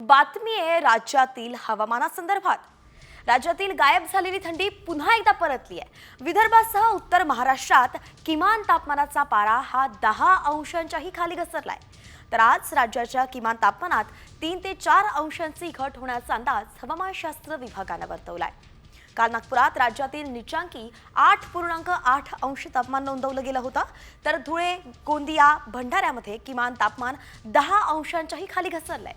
बातमी आहे राज्यातील हवामानासंदर्भात। राज्यातील गायब झालेली थंडी पुन्हा एकदा परतली आहे। विदर्भासह उत्तर महाराष्ट्रात किमान तापमानाचा पारा हा 10 अंशांच्याही खाली घसरलाय। तर आज राज्याच्या किमान तापमानात 3 ते 4 अंशांची घट होण्याचा अंदाज हवामानशास्त्र विभागाने वर्तवलाय। काल नागपुरात राज्यातील निचांकी 8.8 अंश तापमान नोंदवलं गेलं होतं, तर धुळे, गोंदिया, भंडाऱ्यामध्ये किमान तापमान 10 अंशांच्याही खाली घसरलंय।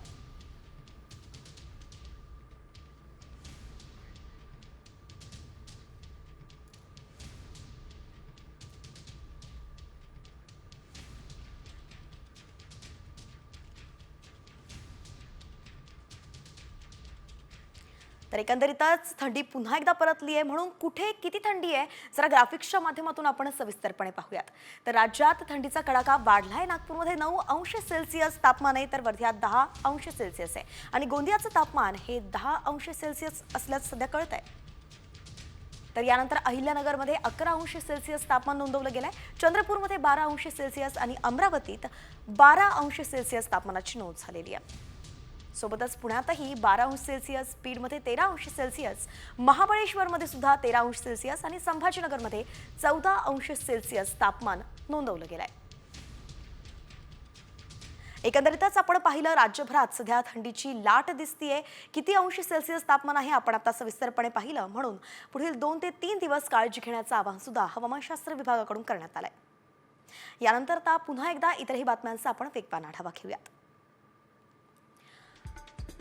तर एकंदरीतच थंडी पुन्हा एकदा परतली आहे, म्हणून कुठे किती थंडी आहे जरा ग्राफिक्सच्या माध्यमातून आपण सविस्तरपणे पाहूयात। तर राज्यात थंडीचा कडाका वाढलाय। नागपूरमध्ये 9 अंश सेल्सिअस तापमान आहे, तर वर्ध्यात 10 अंश सेल्सिअस आहे आणि गोंदियाचं तापमान हे 10 अंश सेल्सिअस असल्याचं सध्या कळतंय। तर यानंतर अहिल्यानगरमध्ये 11 अंश सेल्सिअस तापमान नोंदवलं गेलंय। चंद्रपूरमध्ये 12 अंश सेल्सिअस आणि अमरावतीत 12 अंश सेल्सिअस तापमानाची नोंद झालेली आहे। सोबतच पुण्यातही 12 अंश सेल्सिअस, बीडमध्ये 13 अंश सेल्सिअस, महाबळेश्वरमध्ये सुद्धा 13 अंश सेल्सिअस आणि संभाजीनगरमध्ये 14 अंश सेल्सिअस तापमान नोंदवलं गेलंय। एकंदरीतच आपण पाहिलं राज्यभरात सध्या थंडीची लाट दिसतीये। किती अंश सेल्सिअस तापमान आहे आपण आता सविस्तरपणे पाहिलं, म्हणून पुढील 2 ते 3 दिवस काळजी घेण्याचं आवाहन सुद्धा हवामानशास्त्र विभागाकडून करण्यात आलंय। यानंतर आता पुन्हा एकदा इतरही बातम्यांचा आपण वेगवान आढावा घेऊयात।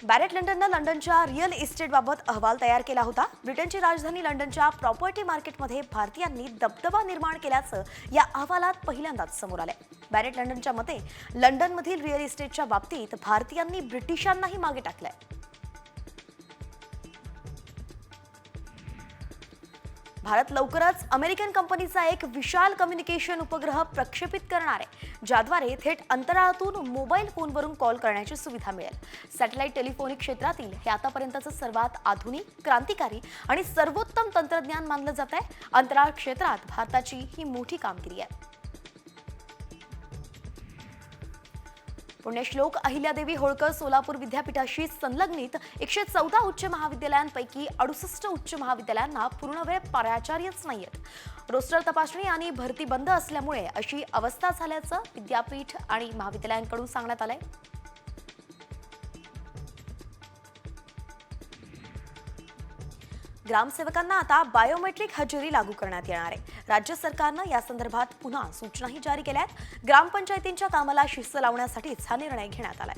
बॅरेट लंडननं लंडनच्या रिअल इस्टेटबाबत अहवाल तयार केला होता। ब्रिटनची राजधानी लंडनच्या प्रॉपर्टी मार्केटमध्ये भारतीयांनी दबदबा निर्माण केल्याचं या अहवालात पहिल्यांदाच समोर आलंय। बॅरेट लंडनच्या मते लंडनमधील रिअल इस्टेटच्या बाबतीत भारतीयांनी ब्रिटिशांनाही मागे टाकलंय। भारत लवकरच अमेरिकन कंपनीचा एक विशाल कम्युनिकेशन उपग्रह प्रक्षेपित करणार आहे, ज्याद्वारे थेट अंतराळातून मोबाईल फोनवरून कॉल करण्याची सुविधा मिळेल। सॅटेलाइट टेलिफोनिक क्षेत्रातील हे आतापर्यंतचं सर्वात आधुनिक, क्रांतिकारी आणि सर्वोत्तम तंत्रज्ञान मानलं जात आहे। अंतराळ क्षेत्रात भारताची ही मोठी कामगिरी आहे। पुण्यश्लोक अहिल्यादेवी होळकर सोलापूर विद्यापीठाशी संलग्नित 114 उच्च महाविद्यालयांपैकी 68 उच्च महाविद्यालयांना पूर्णवेळ प्राचार्यच नाहीयेत। रोस्टर तपासणी आणि भरती बंद असल्यामुळे अशी अवस्था झाल्याचं विद्यापीठ आणि महाविद्यालयांकडून सांगण्यात आलंय। ग्रामसेवकांना आता बायोमेट्रिक हजेरी लागू करण्यात येणार आहे। राज्य सरकारनं या संदर्भात पुन्हा सूचनाही जारी केल्या आहेत। ग्रामपंचायतींच्या कामाला शिस्त लावण्यासाठीच हा निर्णय घेण्यात आलाय।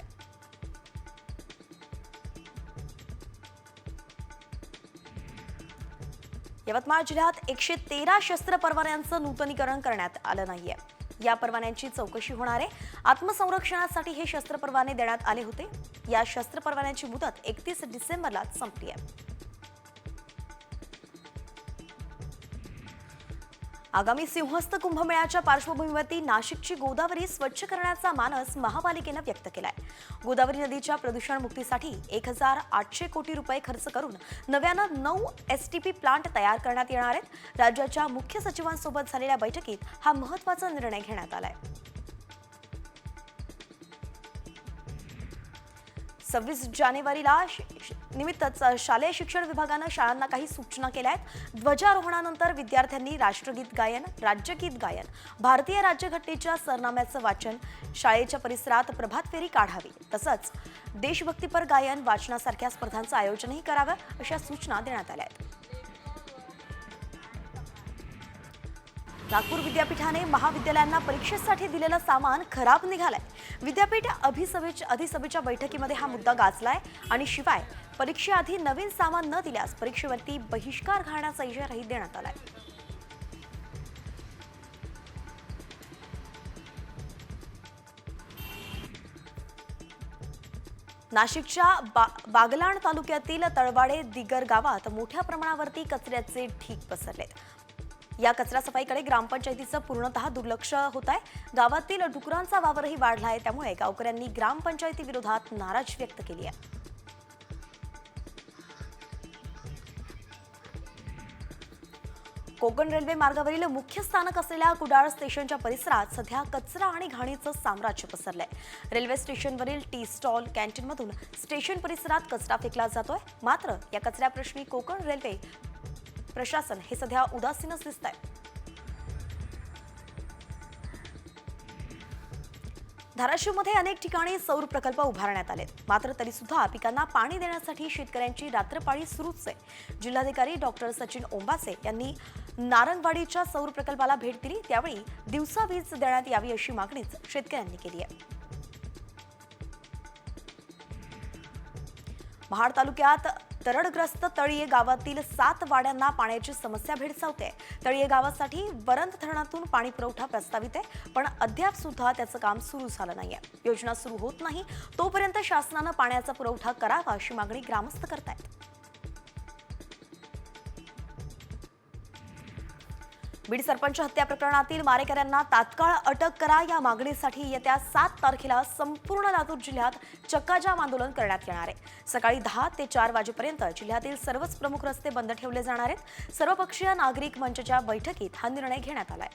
यवतमाळ जिल्ह्यात 113 शस्त्र परवान्यांचं नूतनीकरण करण्यात आलं नाहीये। या परवान्यांची चौकशी होणार आहे। आत्मसंरक्षणासाठी हे शस्त्र परवाने देण्यात आले होते। या शस्त्र परवान्यांची मुदत 31 डिसेंबरला संपली आहे। आगामी सिंहस्थ कुंभमेळ्याच्या पार्श्वभूमीवरती नाशिकची गोदावरी स्वच्छ करण्याचा मानस महापालिकेनं व्यक्त केलाय। गोदावरी नदीच्या प्रदूषण मुक्तीसाठी 1800 कोटी रुपये खर्च करून नव्यानं 9 STP प्लांट तयार करण्यात येणार आहेत। राज्याच्या मुख्य सचिवांसोबत झालेल्या बैठकीत हा महत्त्वाचा निर्णय घेण्यात आलाय। 26 जानेवारीला निमित्तच शालेय शिक्षण विभागानं शाळांना काही सूचना केल्या आहेत। ध्वजारोहणानंतर विद्यार्थ्यांनी राष्ट्रगीत गायन, राज्यगीत गायन, भारतीय राज्यघटनेच्या सरनाम्याचं वाचन, शाळेच्या परिसरात प्रभात फेरी काढावी, तसंच देशभक्तीपर गायन, वाचनासारख्या स्पर्धांचं आयोजनही करावं, अशा सूचना देण्यात आल्या आहेत। नागपूर विद्यापीठाने महाविद्यालयांना परीक्षेसाठी दिलेलं सामान खराब निघालंय। विद्यापीठ अधिसभेच्या बैठकीमध्ये हा मुद्दा गाजलाय आणि शिवाय परीक्षेआधी नवीन सामान न दिल्यास परीक्षेवरती बहिष्कार घालण्याचा इशाराही देण्यात आलाय। नाशिकच्या बागलाण तालुक्यातील तळवाडे दिगर गावात मोठ्या प्रमाणावरती कचऱ्याचे ढीग पसरलेत। या कचरा सफाईकडे ग्रामपंचायतीचं पूर्णतः दुर्लक्ष होत आहे। गावातील डुकरांचा वावरही वाढलाय, त्यामुळे गावकऱ्यांनी ग्रामपंचायतीविरोधात नाराजी व्यक्त केली आहे। कोकण रेल्वे मार्गावरील मुख्य स्थानक असलेल्या कुडाळ स्टेशनच्या परिसरात सध्या कचरा आणि घाणीचं साम्राज्य पसरलंय। रेल्वे स्टेशनवरील टी स्टॉल, कॅन्टीनमधून स्टेशन परिसरात कचरा फेकला जातोय। मात्र या कचऱ्याप्रश्नी कोकण रेल्वे प्रशासन हे सध्या उदासीनच दिसतंय। धाराशिवमध्ये अनेक ठिकाणी सौर प्रकल्प उभारण्यात आलेत, मात्र तरी सुद्धा पिकांना पाणी देण्यासाठी शेतकऱ्यांची रात्रपाळी सुरूच आहे। जिल्हाधिकारी डॉक्टर सचिन ओंबासे यांनी नारंगवाडीच्या सौर प्रकल्पाला भेट दिली, त्यावेळी दिवसा वीज देण्यात यावी अशी मागणीच शेतकऱ्यांनी केली आहे। महाड तालुक्यात तरडग्रस्त तळीये गावातील 7 वाड्यांना पाण्याची समस्या भेडसावते। तळीये गावासाठी वरंध धरणातून पाणी पुरवठा प्रस्तावित आहे, पण अद्याप सुद्धा त्याचं काम सुरू झालं नाहीये। योजना सुरू होत नाही तोपर्यंत शासनानं पाण्याचा पुरवठा करावा अशी मागणी ग्रामस्थ करतायत। बीड सरपंच हत्या प्रकरणातील मारेकऱ्यांना तात्काळ अटक करा या मागणीसाठी येत्या 7 तारखेला संपूर्ण लातूर जिल्ह्यात चक्काजाम आंदोलन करण्यात येणार आहे। सकाळी 10 ते 4 वाजेपर्यंत जिल्ह्यातील सर्वच प्रमुख रस्ते बंद ठेवले जाणार आहेत। सर्वपक्षीय नागरिक मंचच्या बैठकीत हा निर्णय घेण्यात आलाय।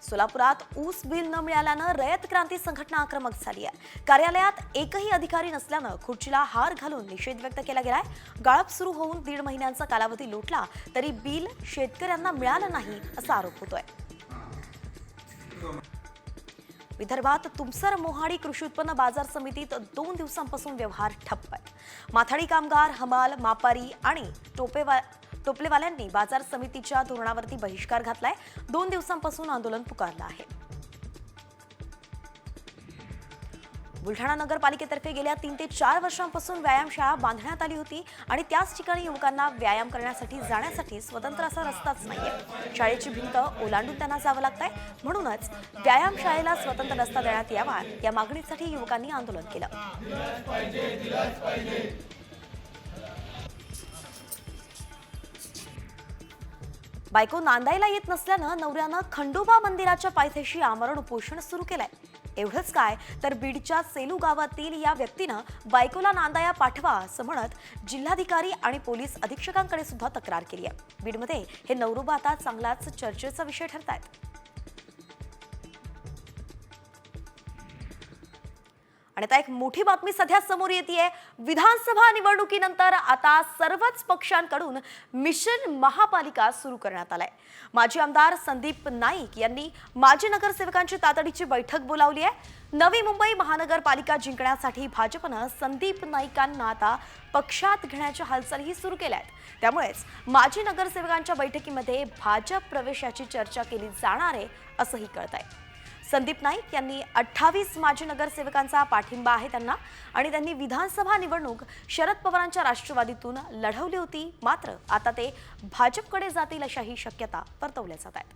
सोलापुरात ऊस बिल न मिळाल्यानं रयत क्रांती संघटना आक्रमक झाली आहे। कार्यालयात एकही अधिकारी नसल्यानं खुर्चीला हार घालून निषेध व्यक्त केला गेलाय। गाळप सुरू होऊन 1.5 महिन्यांचा कालावधी लोटला तरी बिल शेतकऱ्यांना मिळालं नाही असा आरोप होतोय। विदर्भात तुमसर मोहाडी कृषी उत्पन्न बाजार समितीत 2 दिवसांपासून व्यवहार ठप्प आहेत। माथाडी कामगार, हमाल, मापारी आणि टोपलेवाल्यांनी बाजार समितीच्या धोरणावरती बहिष्कार घातलाय। 2 दिवसांपासून आंदोलन पुकारलं आहे। बुलढाणा नगरपालिकेतर्फे गेल्या 3 ते 4 वर्षांपासून व्यायामशाळा बांधण्यात आली होती आणि त्याच ठिकाणी युवकांना व्यायाम करण्यासाठी जाण्यासाठी स्वतंत्र असा रस्ताच नाहीये। शाळेची भिंत ओलांडून त्यांना जावं लागतंय, म्हणूनच व्यायामशाळेला स्वतंत्र रस्ता देण्यात यावा या मागणीसाठी युवकांनी आंदोलन केलं। बायको नांदायला येत नसल्यानं नवऱ्यानं खंडोबा मंदिराच्या पायथ्याशी आमरण उपोषण सुरू केलंय। एवढंच काय तर बीडच्या सेलू गावातील या व्यक्तीनं बायकोला नांदाया पाठवा असं म्हणत जिल्हाधिकारी आणि पोलीस अधीक्षकांकडे सुद्धा तक्रार केली आहे। बीडमध्ये हे नवरोबा आता चांगलाच चर्चेचा विषय ठरतायत। आणि आता एक मोठी बातमी सध्या समोर येतेय। विधानसभा निवडणुकीनंतर आता सर्वच पक्षांकडून मिशन महापालिका सुरू करण्यात आलाय। माजी आमदार संदीप नाईक यांनी माजी नगरसेवकांची तातडीची बैठक बोलावली आहे। नवी मुंबई महानगरपालिका जिंकण्यासाठी भाजपनं संदीप नाईकांना आता पक्षात घेण्याच्या हालचाली सुरू केल्या आहेत। त्यामुळेच माजी नगरसेवकांच्या बैठकीमध्ये भाजप प्रवेशाची चर्चा केली जाणार आहे असंही कळतंय। संदीप नाईक यांनी 28 माजी नगरसेवकांचा पाठिंबा आहे त्यांना आणि त्यांनी विधानसभा निवडणूक शरद पवारांच्या राष्ट्रवादीतून लढवली होती, मात्र आता ते भाजपकडे जातील अशाही शक्यता वर्तवल्या जात आहेत।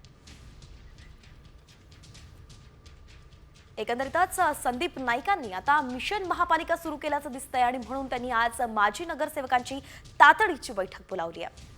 एकंदरीतच संदीप नाईकांनी आता मिशन महापालिका सुरू केल्याचं दिसतंय आणि म्हणून त्यांनी आज माजी नगरसेवकांची तातडीची बैठक बोलावली आहे।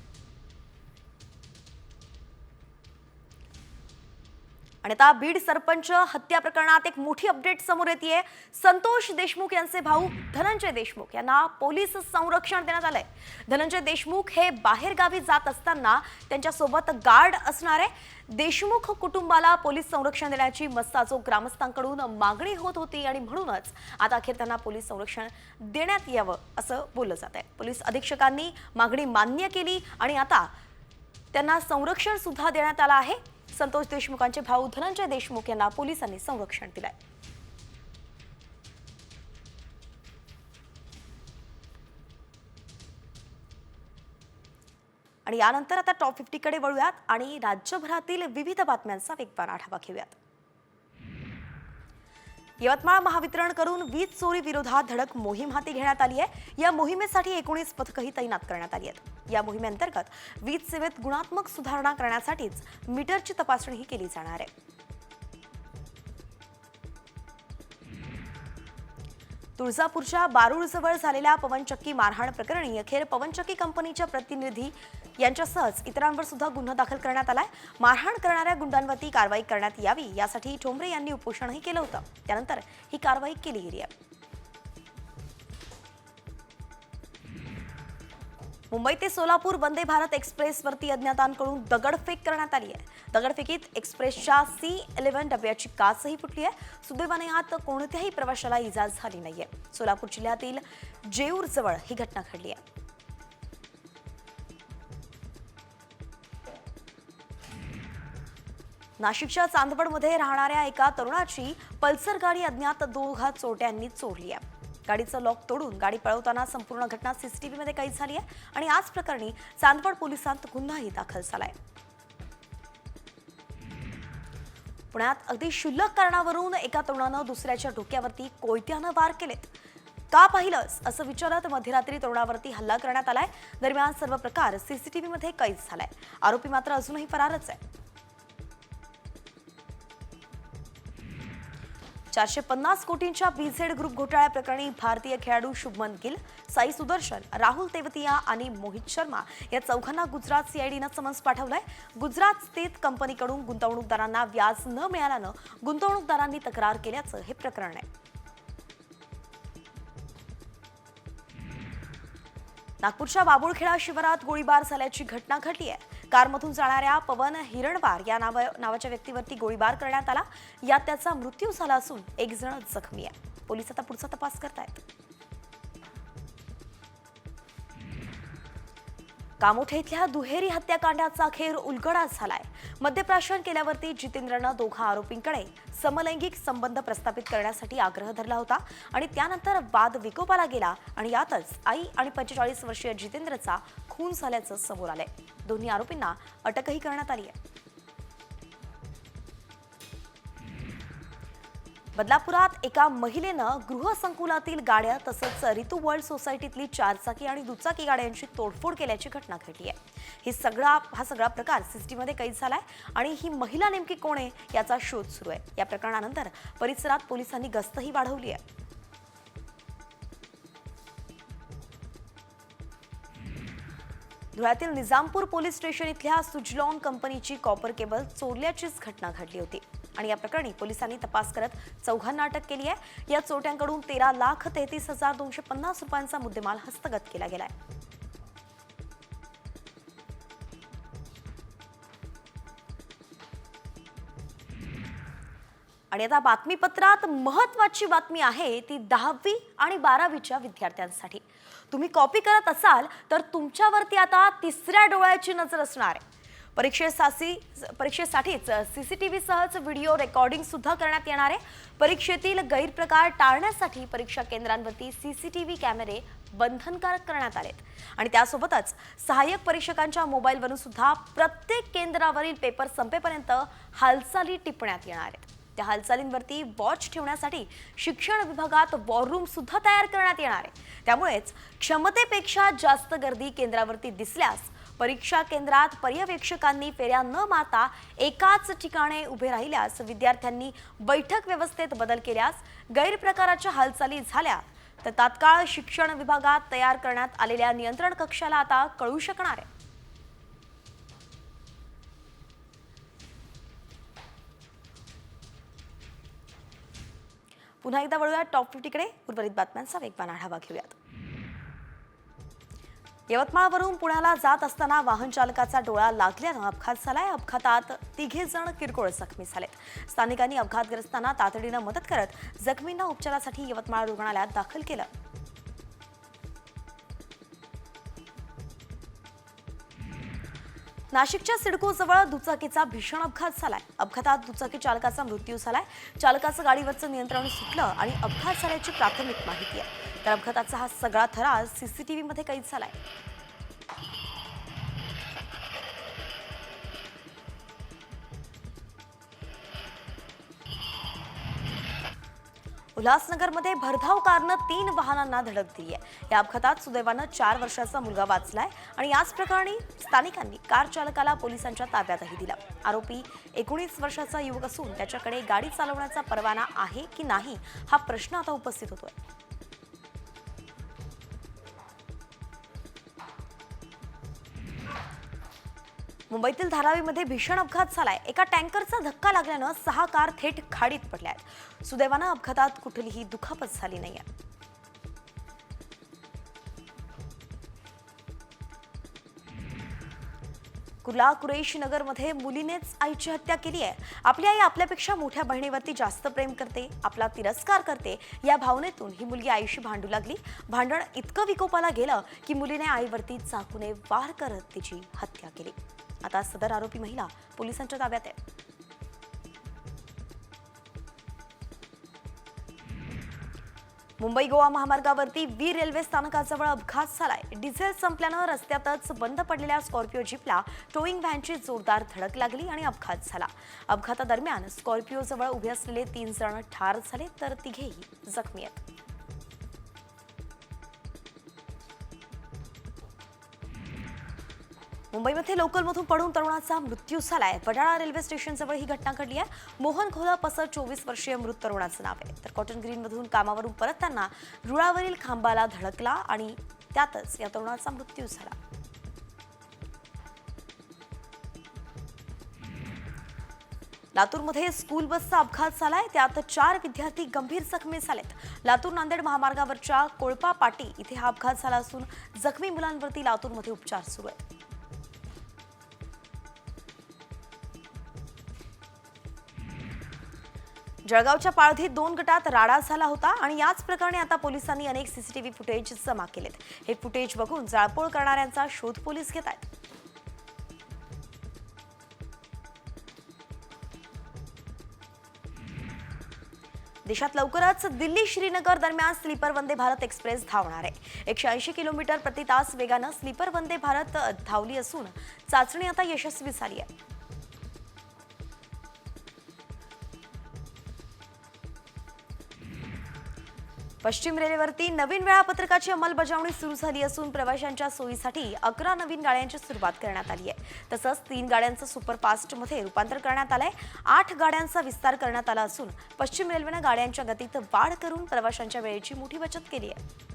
आणि आता बीड सरपंच हत्या प्रकरणात एक मोठी अपडेट समोर येतेय। संतोष देशमुख यांचे भाऊ धनंजय देशमुख यांना पोलीस संरक्षण देण्यात आलंय। धनंजय देशमुख हे बाहेर गावी जात असताना त्यांच्या सोबत गार्ड असणार आहे। देशमुख कुटुंबाला पोलीस संरक्षण देण्याची मस्साजोग ग्रामस्थांकडून मागणी होत होती आणि म्हणूनच आता अखेर त्यांना पोलीस संरक्षण देण्यात यावं असं बोललं जात आहे। पोलीस अधीक्षकांनी मागणी मान्य केली आणि आता त्यांना संरक्षण सुद्धा देण्यात आलं आहे। संतोष देशमुखांचे भाऊ धनंजय देशमुख यांना पोलिसांनी संरक्षण दिलंय। आणि यानंतर आता टॉप 50 कडे वळूयात आणि राज्यभरातील विविध बातम्यांचा वेगवान आढावा घेऊयात। यवतमाळ महावितरण करून वीज चोरी विरोधात धडक मोहीम हाती घेण्यात आली आहे। या मोहिमेसाठी 19 पथकही तैनात करण्यात आली आहेत। या मोहिमेअंतर्गत वीज सेवेत गुणात्मक सुधारणा करण्यासाठीच मीटरची तपासणीही केली जाणार आहे। तुळजापूरच्या बारूळजवळ झालेल्या पवनचक्की मारहाण प्रकरणी अखेर पवनचक्की कंपनीच्या प्रतिनिधी यांच्यासह इतरांवर सुद्धा गुन्हा दाखल करण्यात आलाय। मारहाण करणाऱ्या गुंडांवरती कारवाई करण्यात यावी यासाठी ठोंबरे यांनी उपोषणही केलं होतं, त्यानंतर ही कारवाई केली गेली आहे। मुंबई ते सोलापूर वंदे भारत एक्सप्रेसवरती अज्ञातांकडून दगडफेक करण्यात आली आहे. दगडफेकीत एक्सप्रेसच्या C11 डब्याची काचही फुटली आहे. सुदैवाने यात कोणत्याही प्रवाशाला इजा झाली नाहीये. सोलापूर जिल्ह्यातील जेऊर जवळ ही घटना घडली आहे. नाशिकच्या चांदवडमध्ये राहणाऱ्या एका तरुणाची पल्सर गाडी अज्ञात दोघा चोरट्यांनी चोरली आहे. गाडीचं लॉक तोडून गाडी पळवताना संपूर्ण घटना CCTV मध्ये कैद झाली आहे आणि याच प्रकरणी चांदवड पोलिसांत गुन्हाही दाखल झालाय. पुण्यात अगदी क्षुल्लक कारणावरून एका तरुणानं दुसऱ्याच्या डोक्यावरती कोयत्यानं वार केलेत. का पाहिलंस असं विचारत मध्यरात्री तरुणावरती हल्ला करण्यात आलाय. दरम्यान सर्व प्रकार CCTV मध्ये कैद झालाय. आरोपी मात्र अजूनही फरारच आहे. 450 कोटींच्या BZ ग्रुप घोटाळ्या प्रकरणी भारतीय खेळाडू शुभमन गिल, साई सुदर्शन, राहुल तेवतिया आणि मोहित शर्मा या चौघांना गुजरात CIDनं समन्स पाठवलंय. गुजरात स्थित कंपनीकडून गुंतवणूकदारांना व्याज न मिळाल्यानं गुंतवणूकदारांनी तक्रार केल्याचं हे प्रकरण आहे. नागपूरच्या बाबुळखेडा शिवारात गोळीबार झाल्याची घटना घडली आहे. कारमधून जाणाऱ्या पवन हिरणवार या नावाच्या व्यक्तीवरती गोळीबार करण्यात आला. यात त्याचा मृत्यू झाला असून एक जण जखमी आहे. पोलीस आता पुढचा तपास करतायत. कामोठे इथल्या दुहेरी हत्याकांडाचा अखेर उलगडा झालाय. मद्यप्राशन केल्यावरती जितेंद्रनं दोघा आरोपींकडे समलैंगिक संबंध प्रस्थापित करण्यासाठी आग्रह धरला होता आणि त्यानंतर वाद विकोपाला गेला आणि यातच आई आणि 45 वर्षीय जितेंद्रचा खून झाल्याचं समोर आलंय. दोन्ही आरोपींना अटकही करण्यात आली आहे. बदलापुरात एका महिलेनं गृहसंकुलातील गाड्या तसंच रितू वर्ल्ड सोसायटीतली 4 चाकी आणि दुचाकी गाड्यांची तोडफोड केल्याची घटना घडली आहे. हा सगळा प्रकार CCTV मध्ये कैद झालाय आणि ही महिला नेमकी कोण आहे याचा शोध सुरू आहे. या प्रकरणानंतर परिसरात पोलिसांनी गस्तही वाढवली आहे. धुळ्यातील निजामपूर पोलीस स्टेशन इथल्या सुजलॉन कंपनीची कॉपर केबल चोरल्याचीच घटना घडली होती आणि या प्रकरणी पोलिसांनी तपास करत चौघांना अटक केली आहे. या चोरट्यांकडून 13,33,250 रुपयांचा मुद्देमाल हस्तगत केला गेलाय. आणि आता बातमीपत्रात महत्त्वाची बातमी आहे ती 10वी आणि 12वीच्या विद्यार्थ्यांसाठी. तुम्ही कॉपी करत असाल तर तुमच्यावरती आता तिसऱ्या डोळ्याची नजर असणार आहे. परीक्षेसाठीच CCTV सहच व्हिडिओ रेकॉर्डिंग सुद्धा करण्यात येणार आहे. परीक्षेतील गैरप्रकार टाळण्यासाठी परीक्षा केंद्रांवरती CCTV कॅमेरे बंधनकारक करण्यात आलेत आणि त्यासोबतच सहाय्यक परीक्षकांच्या मोबाईलवरून सुद्धा प्रत्येक केंद्रावरील पेपर संपेपर्यंत हालचाली टिपण्यात येणार आहेत. त्या हालचालींवरती वॉच ठेवण्यासाठी शिक्षण विभागात वॉर रूम सुद्धा तयार करण्यात येणार आहे. त्यामुळेच क्षमतेपेक्षा जास्त गर्दी केंद्रावरती दिसल्यास परीक्षा केंद्रात पर्यवेक्षकांनी फेऱ्या न मारता एकाच ठिकाणी उभे राहिल्यास, विद्यार्थ्यांनी बैठक व्यवस्थेत बदल केल्यास, गैरप्रकाराच्या हालचाली झाल्या तर तात्काळ शिक्षण विभागात तयार करण्यात आलेल्या नियंत्रण कक्षाला आता कळू शकणार आहे. पुन्हा एकदा वळूया टॉप 50 कडे. उर्वरित बातम्यांचा वेगवान आढावा घेऊयात. यवतमाळवरून पुण्याला जात असताना वाहन चालकाचा डोळा लागल्यानं अपघात झालाय. अपघातात 3 जण किरकोळ जखमी झालेत. स्थानिकांनी अपघातग्रस्तांना तातडीनं मदत करत जखमींना उपचारासाठी यवतमाळ रुग्णालयात दाखल केलं. नाशिकच्या सिडको जवळ दुचाकीचा भीषण अपघात झालाय. अपघातात दुचाकी चालकाचा मृत्यू झालाय. चालकाचं गाडीवरचं नियंत्रण सुटलं आणि अपघात झाल्याची प्राथमिक माहिती आहे. तर अपघाताचा हा सगळा थरार CCTV मध्ये कैद झालाय. उल्हासनगरमध्ये भरधाव कारनं 3 वाहनांना धडक दिली आहे. या अपघातात सुदैवानं 4 वर्षाचा मुलगा वाचलाय आणि याच प्रकरणी स्थानिकांनी कार चालकाला पोलिसांच्या ताब्यातही दिलं. आरोपी 19 वर्षाचा युवक असून त्याच्याकडे गाडी चालवण्याचा परवाना आहे की नाही हा प्रश्न आता उपस्थित होतोय. मुंबईतील धारावीमध्ये भीषण अपघात झालाय. एका टँकरचा धक्का लागल्यानं 6 कार थेट खाडीत पडल्या आहेत. सुदैवानं अपघातात कुठलीही दुखापत झाली नाहीये. कुर्ला कुरेश नगरमध्ये मुलीनेच आईची हत्या केली आहे. आपली आई आपल्यापेक्षा मोठ्या बहिणीवरती जास्त प्रेम करते, आपला तिरस्कार करते, या भावनेतून ही मुलगी आईशी भांडू लागली. भांडण इतकं विकोपाला गेलं की मुलीने आईवरती चाकूने वार करत तिची हत्या केली. आता सदर आरोपी महिला पोलिसांच्या ताब्यात आहे. मुंबई गोवा महामार्गावरती वीर रेल्वे स्थानकाजवळ अपघात झालाय. डिझेल संपल्यानं रस्त्यातच बंद पडलेल्या स्कॉर्पिओ जीपला टोईंग व्हॅनची जोरदार धडक लागली आणि अपघात झाला. अपघातादरम्यान स्कॉर्पिओ जवळ उभे असलेले 3 जण ठार झाले तर तिघेही जखमी आहेत. मुंबईमध्ये लोकलमधून पडून तरुणाचा मृत्यू झालाय. वडाळा रेल्वे स्टेशनजवळ ही घटना घडली आहे. मोहन घोलप असं 24 वर्षीय मृत तरुणाचं नाव आहे. तर कॉटन ग्रीनमधून कामावरून परतताना रुळावरील खांबाला धडकला आणि त्यातच या तरुणाचा मृत्यू झाला. लातूरमध्ये स्कूल बसचा अपघात झालाय. त्यात 4 विद्यार्थी गंभीर जखमी झालेत. लातूर नांदेड महामार्गावरच्या कोळपा पाटी इथे हा अपघात झाला असून जखमी मुलांवरती लातूरमध्ये उपचार सुरू आहेत. जळगावच्या पाळधीत 2 गटात राडा झाला होता आणि याच प्रकरणी आता पोलिसांनी अनेक सीसीटीव्ही फुटेज जमा केलेत. हे फुटेज बघून जाळपोळ करणाऱ्यांचा शोध पोलीस घेत आहेत. देशात लवकरच दिल्ली श्रीनगर दरम्यान स्लीपर वंदे भारत एक्सप्रेस धावणार आहे. 180 किलोमीटर प्रति तास वेगानं स्लीपर वंदे भारत धावली असून चाचणी आता यशस्वी झाली आहे. पश्चिम रेल्वेवरती नवीन वेळापत्रकाची अंमलबजावणी सुरू झाली असून प्रवाशांच्या सोयीसाठी 11 नवीन गाड्यांची सुरुवात करण्यात आली आहे. तसंच 3 गाड्यांचं सुपरफास्टमध्ये रूपांतर करण्यात आलंय. 8 गाड्यांचा विस्तार करण्यात आला असून पश्चिम रेल्वेनं गाड्यांच्या गतीत वाढ करून प्रवाशांच्या वेळेची मोठी बचत केली आहे.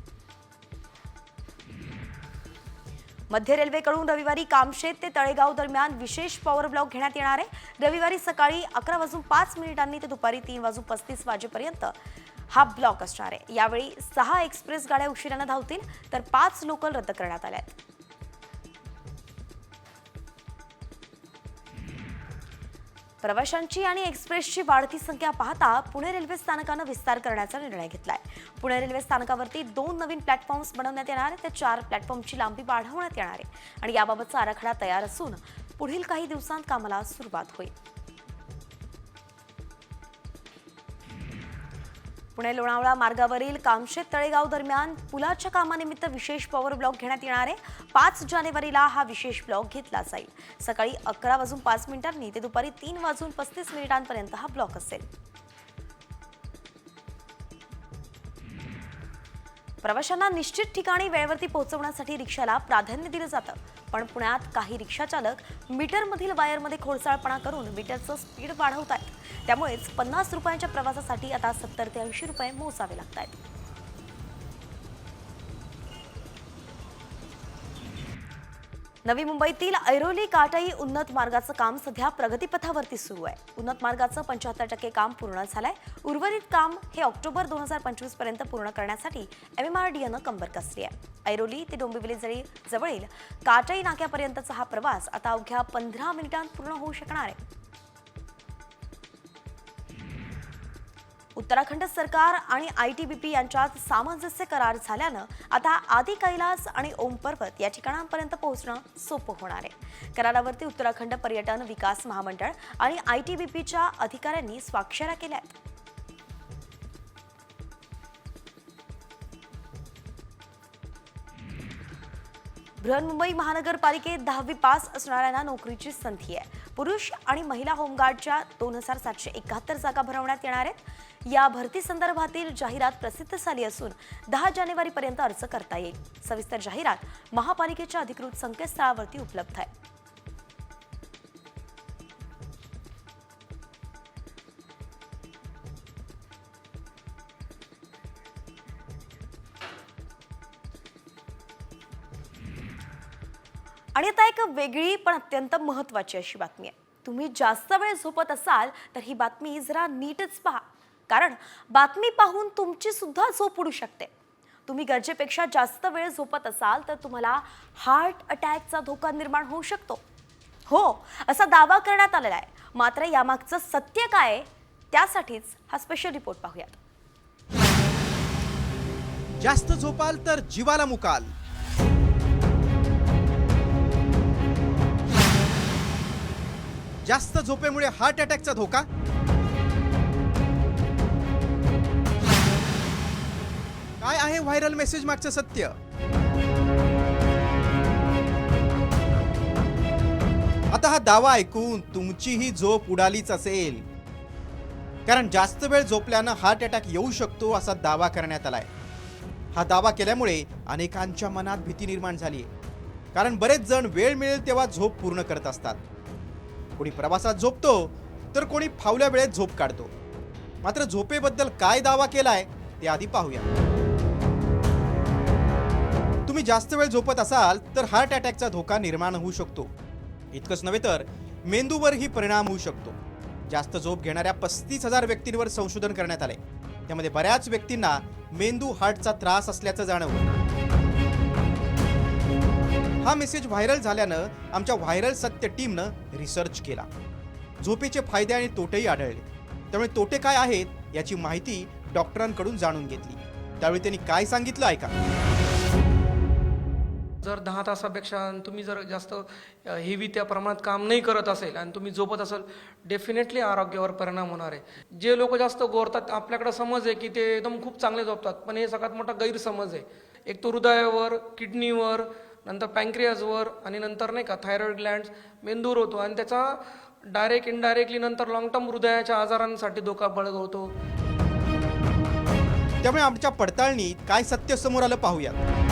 मध्य रेल्वेकडून रविवारी कामशेत ते तळेगाव दरम्यान विशेष पॉवर ब्लॉक घेण्यात येणार आहे. रविवारी सकाळी 11:05 ते दुपारी 3:35 वाजेपर्यंत हा ब्लॉक असणार आहे. यावेळी 6 एक्सप्रेस गाड्या उशिरानं धावतील तर 5 लोकल रद्द करण्यात आल्या आहेत. प्रवाशांची आणि एक्सप्रेसची वाढती संख्या पाहता पुणे रेल्वे स्थानकानं विस्तार करण्याचा निर्णय घेतलाय. पुणे रेल्वे स्थानकावरती 2 नवीन प्लॅटफॉर्म्स बनवण्यात येणार आहेत. त्या 4 प्लॅटफॉर्मची लांबी वाढवण्यात येणार आहे आणि याबाबतचा आराखडा तयार असून पुढील काही दिवसांत कामाला सुरुवात होईल. पुणे लोणावळा मार्गावरील कामशेत तळेगाव दरम्यान पुलाच्या कामानिमित्त विशेष पॉवर ब्लॉक घेण्यात येणार आहे. 5 जानेवारीला हा विशेष ब्लॉक घेतला जाईल. सकाळी 11:05 ते दुपारी 3:35 हा ब्लॉक असेल. प्रवाशांना निश्चित ठिकाणी वेळेवरती पोहोचवण्यासाठी रिक्षाला प्राधान्य दिलं जातं. पण पुण्यात काही रिक्षा चालक मीटरमधील वायरमध्ये खोडसाळपणा करून मीटरचं स्पीड वाढवत आहेत. त्यामुळेच 50 रुपयांच्या प्रवासासाठी आता 70 ते 80 रुपये मोजावे लागत आहेत. नवी मुंबईतील ऐरोली काटाई उन्नत मार्गाचं काम सध्या प्रगतीपथावरती सुरू आहे. उन्नत मार्गाचं 75% काम पूर्ण झालंय. उर्वरित काम हे ऑक्टोबर 2025 पर्यंत पूर्ण करण्यासाठी MMRDAनं कंबर कसली आहे. ऐरोली ते डोंबिवली जवळील काटाई नाक्यापर्यंतचा हा प्रवास आता अवघ्या 15 मिनिटांत पूर्ण होऊ शकणार आहे. उत्तराखंड सरकार आणि ITBP यांच्यात सामंजस्य करार झाल्यानं आता आदी कैलास आणि ओम पर्वत या ठिकाणांपर्यंत पोहोचणं सोपं होणार आहे. करारावरती उत्तराखंड पर्यटन विकास महामंडळ आणि ITBPच्या अधिकाऱ्यांनी स्वाक्षऱ्या केल्या आहेत. बृहन्मुंबई महानगरपालिकेत 10वी पास असणाऱ्यांना नोकरीची संधी आहे. पुरुष आणि महिला होमगार्डच्या 2771 जागा भरवण्यात येणार आहेत. या भरती संदर्भातील जाहिरात प्रसिद्ध झाली असून 10 जानेवारीपर्यंत अर्ज करता येईल. सविस्तर जाहिरात महापालिकेच्या अधिकृत संकेतस्थळावरती उपलब्ध आहे. आणि आता एक वेगळी पण अत्यंत महत्त्वाची अशी बातमी आहे. तुम्ही जास्त वेळ झोपत असाल तर ही बातमी जरा नीटच पहा, कारण बातमी पाहून तुमची सुद्धा झोप उडू शकते. तुम्ही गरजेपेक्षा जास्त वेळ झोपत असाल तर तुम्हाला हार्ट अटॅकचा धोका निर्माण होऊ शकतो. हो, असा दावा करण्यात आलेला आहे. मात्र यामागचं सत्य काय आहे त्यासाठीच हा स्पेशल रिपोर्ट पाहूयात. जास्त झोपाल तर जीवाला मुकाल. जास्त झोपेमुळे हार्ट अटॅकचा धोका. काय आहे व्हायरल मेसेज मागचं सत्य? आता हा दावा ऐकून तुमचीही झोप उडालीच असेल, कारण जास्त वेळ झोपल्यानं हार्ट अटॅक येऊ शकतो असा दावा करण्यात आलाय. हा दावा केल्यामुळे अनेकांच्या मनात भीती निर्माण झाली आहे, कारण बरेच जण वेळ मिळेल तेव्हा झोप पूर्ण करत असतात. कोणी प्रवासात झोपतो तर कोणी फावल्या वेळेत झोप काढतो. मात्र झोपेबद्दल काय दावा केलाय ते आधी पाहूया. तुम्ही जास्त वेळ झोपत असाल तर हार्ट अटॅकचा धोका निर्माण होऊ शकतो. इतकंच नव्हे तर मेंदूवरही परिणाम होऊ शकतो. जास्त झोप घेणाऱ्या 35,000 व्यक्तींवर संशोधन करण्यात आले. त्यामध्ये बऱ्याच व्यक्तींना मेंदू हार्टचा त्रास असल्याचं जाणवलं. हा मेसेज व्हायरल झाल्यानं आमच्या व्हायरल सत्य टीमनं रिसर्च केला. झोपेचे फायदे आणि तोटेही आढळले. त्यामुळे तोटे काय आहेत याची माहिती डॉक्टरांकडून जाणून घेतली. त्यावेळी त्यांनी काय सांगितलं ऐका. जर 10 तासापेक्षा तुम्ही जर जास्त हेवी त्या प्रमाणात काम नाही करत असेल आणि तुम्ही झोपत असाल, डेफिनेटली आरोग्यावर परिणाम होणार आहे. जे लोक जास्त गोरतात, आपल्याकडे समज आहे की ते एकदम खूप चांगले झोपतात, पण हे सगळ्यात मोठा गैरसमज आहे. एक तो हृदयावर, किडनीवर, नंतर पँक्रियाजवर आणि नंतर नाही का थायरॉइड ग्लँड्स, मेंदूवर होतो आणि त्याचा डायरेक्ट इनडायरेक्टली नंतर लॉंग टर्म हृदयाच्या आजारांसाठी धोका बळगवतो. त्यामुळे आमच्या पडताळणीत काय सत्य समोर आलं पाहूयात.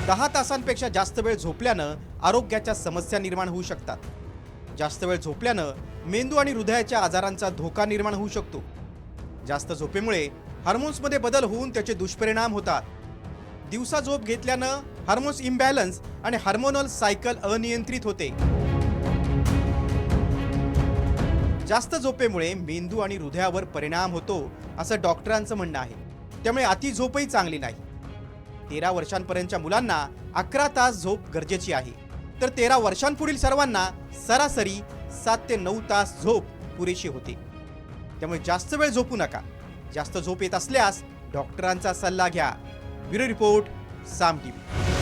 10 तासांपेक्षा जास्त वेळ झोपल्यानं आरोग्याच्या समस्या निर्माण होऊ शकतात. जास्त वेळ झोपल्यानं मेंदू आणि हृदयाच्या आजारांचा धोका निर्माण होऊ शकतो. जास्त झोपेमुळे हार्मोन्समध्ये बदल होऊन त्याचे दुष्परिणाम होतात. दिवसा झोप घेतल्यानं हार्मोन्स इम्बॅलन्स आणि हार्मोनल सायकल अनियंत्रित होते. जास्त झोपेमुळे मेंदू आणि हृदयावर परिणाम होतो असं डॉक्टरांचं म्हणणं आहे. त्यामुळे अति झोपही चांगली नाही. 13 वर्षांपर्यंतच्या मुलांना 11 तास झोप गरजेची आहे, तर 13 वर्षांपुढील सर्वांना सरासरी 7 ते 9 तास झोप पुरेशी होते. त्यामुळे जास्त वेळ झोपू नका. जास्त झोप येत असल्यास डॉक्टरांचा सल्ला घ्या. ब्युरो रिपोर्ट, साम टीव्ही.